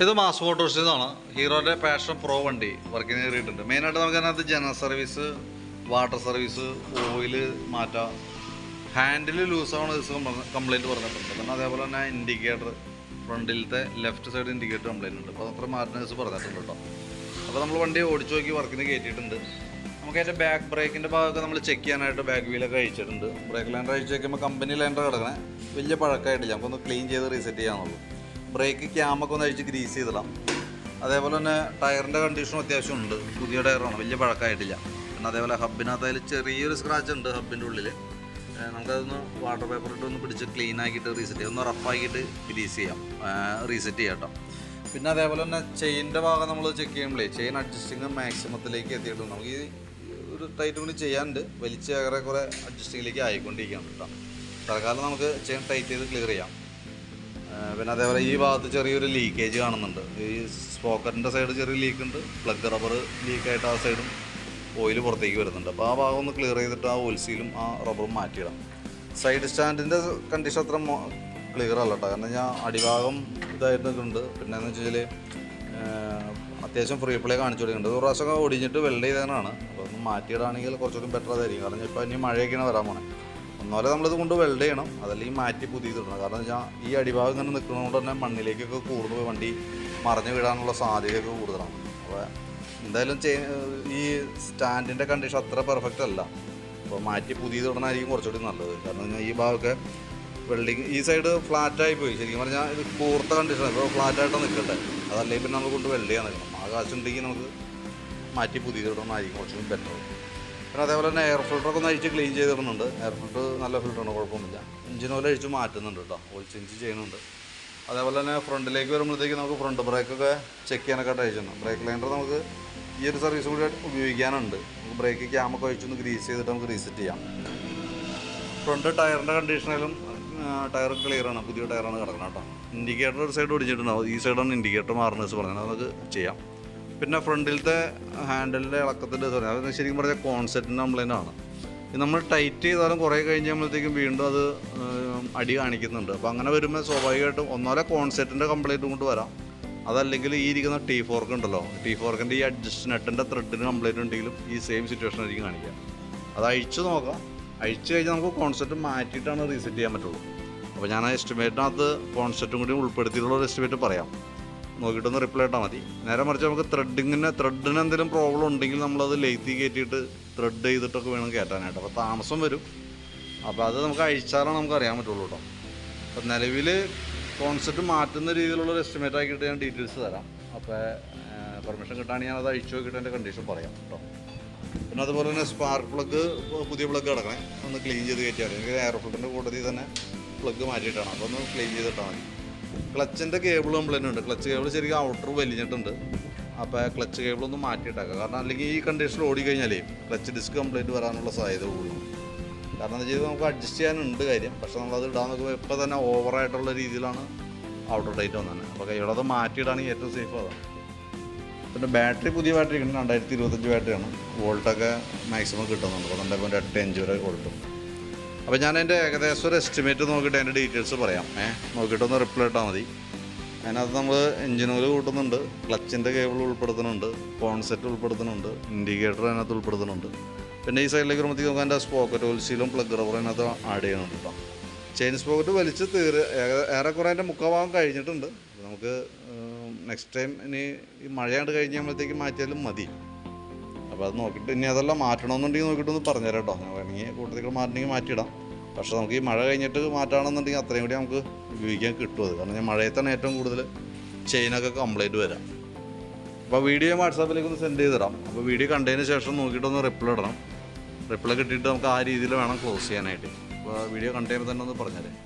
ഇത് മാസ് മോട്ടോഴ്സിൽ നിന്നാണ് ഹീറോയുടെ passion pro വണ്ടി വർക്കിന് കയറിയിട്ടുണ്ട്. മെയിനായിട്ട് നമുക്ക് അതിനകത്ത് general service, water service, oil മാറ്റാം, ഹാൻഡിൽ ലൂസാവണ കംപ്ലയിൻറ്റ് പറഞ്ഞിട്ടുണ്ട്. പിന്നെ അതേപോലെ തന്നെ ഇൻഡിക്കേറ്റർ, ഫ്രണ്ടിലത്തെ ലെഫ്റ്റ് സൈഡ് ഇൻഡിക്കേറ്റർ കംപ്ലയിൻ്റ് ഉണ്ട്. അപ്പോൾ അത്ര മാറ്റേഴ്സ് പറഞ്ഞിട്ടുണ്ട് കേട്ടോ. അപ്പോൾ നമ്മൾ വണ്ടി ഓടിച്ചു നോക്കി വർക്കിന് കയറ്റിയിട്ടുണ്ട്. നമുക്ക് അതിൻ്റെ ബാക്ക് ബ്രേക്കിൻ്റെ ഭാഗമൊക്കെ നമ്മൾ ചെക്ക് ചെയ്യാനായിട്ട് ബാക്ക് വീലൊക്കെ അഴിച്ചിട്ടുണ്ട്. ബ്രേക്ക് ലൈൻഡർ അഴിച്ച് വയ്ക്കുമ്പോൾ കമ്പനി ലൈൻഡർ കിടക്കണേ വലിയ പഴക്കമായിട്ടില്ല, നമുക്കൊന്ന് ക്ലീൻ ചെയ്ത് റീസെറ്റ് ചെയ്യാന്നുള്ളൂ. ബ്രേക്ക് ക്യാമൊക്കെ ഒന്ന് അഴിച്ച് ഗ്രീസ് ചെയ്തിടാം. അതേപോലെ തന്നെ ടയറിൻ്റെ കണ്ടീഷനും അത്യാവശ്യം ഉണ്ട്, പുതിയ ടയറാണ്, വലിയ പഴക്കമായിട്ടില്ല. പിന്നെ അതേപോലെ ഹബിനകത്ത് അതിൽ ചെറിയൊരു സ്ക്രാച്ച് ഉണ്ട് ഹബിൻ്റെ ഉള്ളിൽ. നമുക്കതൊന്ന് വാട്ടർ പേപ്പർ ഇട്ട് ഒന്ന് പിടിച്ച് ക്ലീൻ ആക്കിയിട്ട് റീസെറ്റ് ചെയ്യാം, ഒന്ന് റഫാക്കിയിട്ട് ഗ്രീസ് ചെയ്യാം, റീസെറ്റ് ചെയ്യാം കേട്ടോ. പിന്നെ അതേപോലെ തന്നെ ചെയിൻ്റെ ഭാഗം നമ്മൾ ചെക്ക് ചെയ്യുമ്പോഴേ ചെയിൻ അഡ്ജസ്റ്റിങ് മാക്സിമത്തിലേക്ക് എത്തിയിട്ടുണ്ട്. നമുക്ക് ഈ ഒരു ടൈറ്റ് കൂടി ചെയ്യാനുണ്ട്, വലിച്ച് ഏറെ കുറേ അഡ്ജസ്റ്റിങ്ങിലേക്ക് ആയിക്കൊണ്ടിരിക്കുകയാണ് കേട്ടോ. തൽക്കാലം നമുക്ക് ചെയിൻ ടൈറ്റ് ചെയ്ത് ക്ലിയർ ചെയ്യാം. പിന്നെ അതേപോലെ ഈ ഭാഗത്ത് ചെറിയൊരു ലീക്കേജ് കാണുന്നുണ്ട്. ഈ സ്പോക്കറ്റിൻ്റെ സൈഡ് ചെറിയ ലീക്ക് ഉണ്ട്, പ്ലഗ് റബ്ബർ ലീക്കായിട്ട് ആ സൈഡും ഓയിൽ പുറത്തേക്ക് വരുന്നുണ്ട്. അപ്പോൾ ആ ഭാഗം ഒന്ന് ക്ലിയർ ചെയ്തിട്ട് ആ ഓയിൽ സീലും ആ റബ്ബറും മാറ്റിയിടാം. സൈഡ് സ്റ്റാൻഡിൻ്റെ കണ്ടീഷൻ അത്ര ക്ലിയർ അല്ല കേട്ടോ, കാരണം ഞാൻ അടിഭാഗം ഇതായിട്ടൊക്കെ ഉണ്ട്. പിന്നെ എന്ന് വെച്ചാൽ അത്യാവശ്യം ഫ്രീ പ്ലേ കാണിച്ചു കൊടുക്കുന്നുണ്ട്. ഒരു പ്രാവശ്യമൊക്കെ ഒടിഞ്ഞിട്ട് വെൽഡ് ചെയ്തതാണ്. അപ്പോൾ ഒന്ന് മാറ്റിയിടാണെങ്കിൽ കുറച്ചുകൂടി ബെറ്റർ അതായിരിക്കും. കാരണം ഇപ്പോൾ ഇനി മഴയൊക്കെയാണ് വരാൻ പോണേ. ഒന്നുപോലെ നമ്മളിത് കൊണ്ട് വെൽഡ് ചെയ്യണം, അതല്ലെങ്കിൽ മാറ്റി പുതിയതിടണം. കാരണം വെച്ചാൽ ഈ അടിഭാഗം ഇങ്ങനെ നിൽക്കുന്നതുകൊണ്ട് തന്നെ മണ്ണിലേക്കൊക്കെ കൂടുതൽ പോയി വണ്ടി മറിഞ്ഞു വീഴാനുള്ള സാധ്യതയൊക്കെ കൂടുതലാണ്. അപ്പോൾ എന്തായാലും ഈ സ്റ്റാൻഡിൻ്റെ കണ്ടീഷൻ അത്ര പെർഫെക്റ്റ് അല്ല. അപ്പോൾ മാറ്റി പുതിയതിടണമായിരിക്കും കുറച്ചുകൂടി നല്ലത്. കാരണം ഈ ഭാഗമൊക്കെ വെൽഡിങ് ഈ സൈഡ് ഫ്ലാറ്റായി പോയി. ശരിക്കും പറഞ്ഞാൽ ഇത് കൂർത്ത കണ്ടീഷനാണ്. ഇപ്പോൾ ഫ്ലാറ്റായിട്ട് നിൽക്കട്ടെ, അതല്ലെങ്കിൽ പിന്നെ നമ്മൾ കൊണ്ട് വെൽഡ് ചെയ്യാൻ നിൽക്കണം. ആ കാശുണ്ടെങ്കിൽ നമുക്ക് മാറ്റി പുതിയതിടണമായിരിക്കും കുറച്ചുകൂടി ബെറ്റർ. പിന്നെ അതേപോലെ തന്നെ എയർ ഫിൽറ്ററൊക്കെ ഒന്ന് അഴിച്ച് ക്ലീൻ ചെയ്തിടുന്നുണ്ട്. എയർ ഫിൽറ്റർ നല്ല ഫിൽറ്ററാണ്, കുഴപ്പമൊന്നുമില്ല. എഞ്ചിൻ ഓയിൽ അഴിച്ച് മാറ്റുന്നുണ്ട് കേട്ടോ, ഓയിൽ ചേഞ്ച് ചെയ്യുന്നുണ്ട്. അതേപോലെ തന്നെ ഫ്രണ്ടിലേക്ക് വരുമ്പോഴത്തേക്ക് നമുക്ക് ഫ്രണ്ട് ബ്രേക്കൊക്കെ ചെക്ക് ചെയ്യാനൊക്കെ അയച്ചിട്ടുണ്ട്. ബ്രേക്ക് ലൈൻഡർ നമുക്ക് ഈ ഒരു സർവീസ് കൂടി ഉപയോഗിക്കാനുണ്ട്. നമുക്ക് ബ്രേക്ക് ക്യാമൊക്കെ അഴിച്ചൊന്ന് ഗ്രീസ് ചെയ്തിട്ട് നമുക്ക് റീസെറ്റ് ചെയ്യാം. ഫ്രണ്ട് ടയറിൻ്റെ കണ്ടീഷനിലും ടയർ ക്ലിയറാണ്, പുതിയ ടയറാണ് കിടക്കുന്നത് കേട്ടോ. ഇൻഡിക്കേറ്റർ ഒരു സൈഡ് ഒടിച്ചിട്ടുണ്ടാവും, ഈ സൈഡാണ് ഇൻഡിക്കേറ്റർ മാറുന്നത് പറഞ്ഞത്, നമുക്ക് ചെയ്യാം. പിന്നെ ഫ്രണ്ടിലത്തെ ഹാൻഡിലിൻ്റെ ഇളക്കത്തിൻ്റെ അത് ശരിക്കും പറഞ്ഞാൽ കോൺസെപ്റ്റിൻ്റെ കംപ്ലൈൻ്റ് ആണ്. ഇത് നമ്മൾ ടൈറ്റ് ചെയ്താലും കുറേ കഴിഞ്ഞ് കഴിയുമ്പോഴത്തേക്കും വീണ്ടും അത് അടി കാണിക്കുന്നുണ്ട്. അപ്പോൾ അങ്ങനെ വരുമ്പോൾ സ്വാഭാവികമായിട്ടും ഒന്നാലെ കോൺസെപ്റ്റിൻ്റെ കംപ്ലൈൻറ്റ് കൊണ്ട് വരാം, അതല്ലെങ്കിൽ ഈ ഇരിക്കുന്ന ടി ഫോർക്ക് ഉണ്ടല്ലോ, ടി ഫോർക്കിൻ്റെ ഈ അഡ്ജസ്റ്റ് നെറ്റിൻ്റെ ത്രെഡിന് കംപ്ലൈൻറ്റ് ഉണ്ടെങ്കിലും ഈ സെയിം സിറ്റുവേഷൻ ആയിരിക്കും കാണിക്കുക. അത് അഴിച്ച് നോക്കാം, അഴിച്ച് കഴിഞ്ഞാൽ നമുക്ക് കോൺസെപ്റ്റ് മാറ്റിയിട്ടാണ് റീസെറ്റ് ചെയ്യാൻ പറ്റുള്ളൂ. അപ്പോൾ ഞാൻ ആ എസ്റ്റിമേറ്റിനകത്ത് കോൺസെപ്റ്റും കൂടി ഉൾപ്പെടുത്തിയിട്ടുള്ള ഒരു എസ്റ്റിമേറ്റ് പറയാം, നോക്കിയിട്ടൊന്ന് റിപ്ലൈ ഇട്ടാൽ മതി. നേരെ മറിച്ച് നമുക്ക് ത്രെഡിന് എന്തെങ്കിലും പ്രോബ്ലം ഉണ്ടെങ്കിൽ നമ്മളത് ലെയ്ത്തി കയറ്റിയിട്ട് ത്രെഡ് ചെയ്തിട്ടൊക്കെ വേണം കയറ്റാനായിട്ട്. അപ്പോൾ താമസം വരും. അപ്പോൾ അത് നമുക്ക് അഴിച്ചാലാണ് നമുക്ക് അറിയാൻ പറ്റുള്ളൂ കേട്ടോ. അപ്പോൾ നിലവിൽ കോൺസെപ്റ്റ് മാറ്റുന്ന രീതിയിലുള്ളൊരു എസ്റ്റിമേറ്റ് ആക്കിയിട്ട് ഞാൻ ഡീറ്റെയിൽസ് തരാം. അപ്പോൾ പെർമിഷൻ കിട്ടുകയാണെങ്കിൽ ഞാനത് അഴിച്ചു നോക്കിയിട്ട് എൻ്റെ കണ്ടീഷൻ പറയാം കേട്ടോ. പിന്നെ അതുപോലെ തന്നെ സ്പാർക്ക് പ്ലഗ് പുതിയ പ്ലഗ് കിടക്കണേ, ഒന്ന് ക്ലീൻ ചെയ്ത് കയറ്റിയാൽ മതി. എനിക്ക് എയർ ഫിൽറ്ററിൻ്റെ കൂട്ടത്തിൽ തന്നെ പ്ലഗ് മാറ്റിയിട്ടാണ്, അപ്പോൾ ഒന്ന് ക്ലീൻ ചെയ്തിട്ടാൽ മതി. ക്ലച്ചിൻ്റെ കേബിൾ കംപ്ലൈൻ്റ് ഉണ്ട്, ക്ലച്ച് കേബിൾ ശരിക്കും ഔട്ടർ വലിഞ്ഞിട്ടുണ്ട്. അപ്പോൾ ക്ലച്ച് കേബിളൊന്ന് മാറ്റിയിട്ടേക്കാം, കാരണം അല്ലെങ്കിൽ ഈ കണ്ടീഷനിൽ ഓടിക്കഴിഞ്ഞാലേ ക്ലച്ച് ഡിസ്ക് കംപ്ലൈൻറ്റ് വരാനുള്ള സാധ്യത കൂടുതലും. കാരണം എന്താ ചെയ്ത് നമുക്ക് അഡ്ജസ്റ്റ് ചെയ്യാനുണ്ട് കാര്യം, പക്ഷേ നമ്മളത് ഇടാൻ നോക്കുമ്പോൾ ഇപ്പോൾ തന്നെ ഓവറായിട്ടുള്ള രീതിയിലാണ് ഔട്ടർ ടൈറ്റ് വന്നത്. അപ്പോൾ കൈയോടത് മാറ്റിയിടാണെങ്കിൽ ഏറ്റവും സേഫ് അതാണ്. പിന്നെ ബാറ്ററി പുതിയ ബാറ്ററി ഉണ്ട്, 2025 ബാറ്ററിയാണ്. വോൾട്ടൊക്കെ മാക്സിമം കിട്ടുന്നുണ്ട്, 12.85 വരെ വോൾട്ടും. അപ്പോൾ ഞാൻ എൻ്റെ ഏകദേശം ഒരു എസ്റ്റിമേറ്റ് നോക്കിയിട്ട് അതിൻ്റെ ഡീറ്റെയിൽസ് പറയാം. നോക്കിയിട്ടൊന്ന് റിപ്ലൈ ഇട്ടാൽ മതി. അതിനകത്ത് നമ്മൾ എഞ്ചിൻ ഓയിൽ കൂട്ടുന്നുണ്ട്, ക്ലച്ചിൻ്റെ കേബിൾ ഉൾപ്പെടുത്തുന്നുണ്ട്, കോൺസെപ്റ്റ് ഉൾപ്പെടുത്തുന്നുണ്ട്, ഇൻഡിക്കേറ്റർ അതിനകത്ത് ഉൾപ്പെടുത്തുന്നുണ്ട്. പിന്നെ ഈ സൈഡിലേക്ക് വരുമ്പോഴത്തേക്ക് നമുക്ക് അതിൻ്റെ സ്പോക്കറ്റ് ഓയിൽ സീലും പ്ലഗ് റബ്ബർ അതിനകത്ത് ആഡ് ചെയ്യുന്നുണ്ട് കേട്ടോ. ചെയിൻ സ്പോക്കറ്റ് വലിച്ച് ഏറെക്കുറെ അതിൻ്റെ മുക്കാഭാഗം കഴിഞ്ഞിട്ടുണ്ട്. നമുക്ക് നെക്സ്റ്റ് ടൈം ഇനി ഈ മഴയാണ്ട് കഴിഞ്ഞ് കഴിയുമ്പോഴത്തേക്ക് മാറ്റിയാലും മതി. അപ്പോൾ അത് നോക്കിയിട്ട് ഇനി അതെല്ലാം മാറ്റണമെന്നുണ്ടെങ്കിൽ നോക്കിയിട്ടൊന്ന് പറഞ്ഞുതരാം കേട്ടോ. ഞാൻ വേണമെങ്കിൽ കൂട്ടത്തിൽ മാറ്റണമെങ്കിൽ മാറ്റിയിടാം. പക്ഷേ നമുക്ക് ഈ മഴ കഴിഞ്ഞിട്ട് മാറ്റുകയാണെന്നുണ്ടെങ്കിൽ അത്രയും കൂടി നമുക്ക് ഉപയോഗിക്കാൻ കിട്ടും അത്. കാരണം ഞാൻ മഴയത്താണ് ഏറ്റവും കൂടുതൽ ചെയിനൊക്കെ കംപ്ലൈൻറ്റ് വരാം. അപ്പോൾ വീഡിയോ വാട്സാപ്പിലേക്ക് ഒന്ന് സെൻഡ് ചെയ്തിടാം. അപ്പോൾ വീഡിയോ കണ്ടതിന് ശേഷം നോക്കിയിട്ടൊന്ന് റിപ്ലൈ ഇടണം. റിപ്ലൈ കിട്ടിയിട്ട് നമുക്ക് ആ രീതിയിൽ വേണം ക്ലോസ് ചെയ്യാനായിട്ട്. അപ്പോൾ വീഡിയോ കണ്ടു തന്നെ ഒന്ന് പറഞ്ഞുതരാം.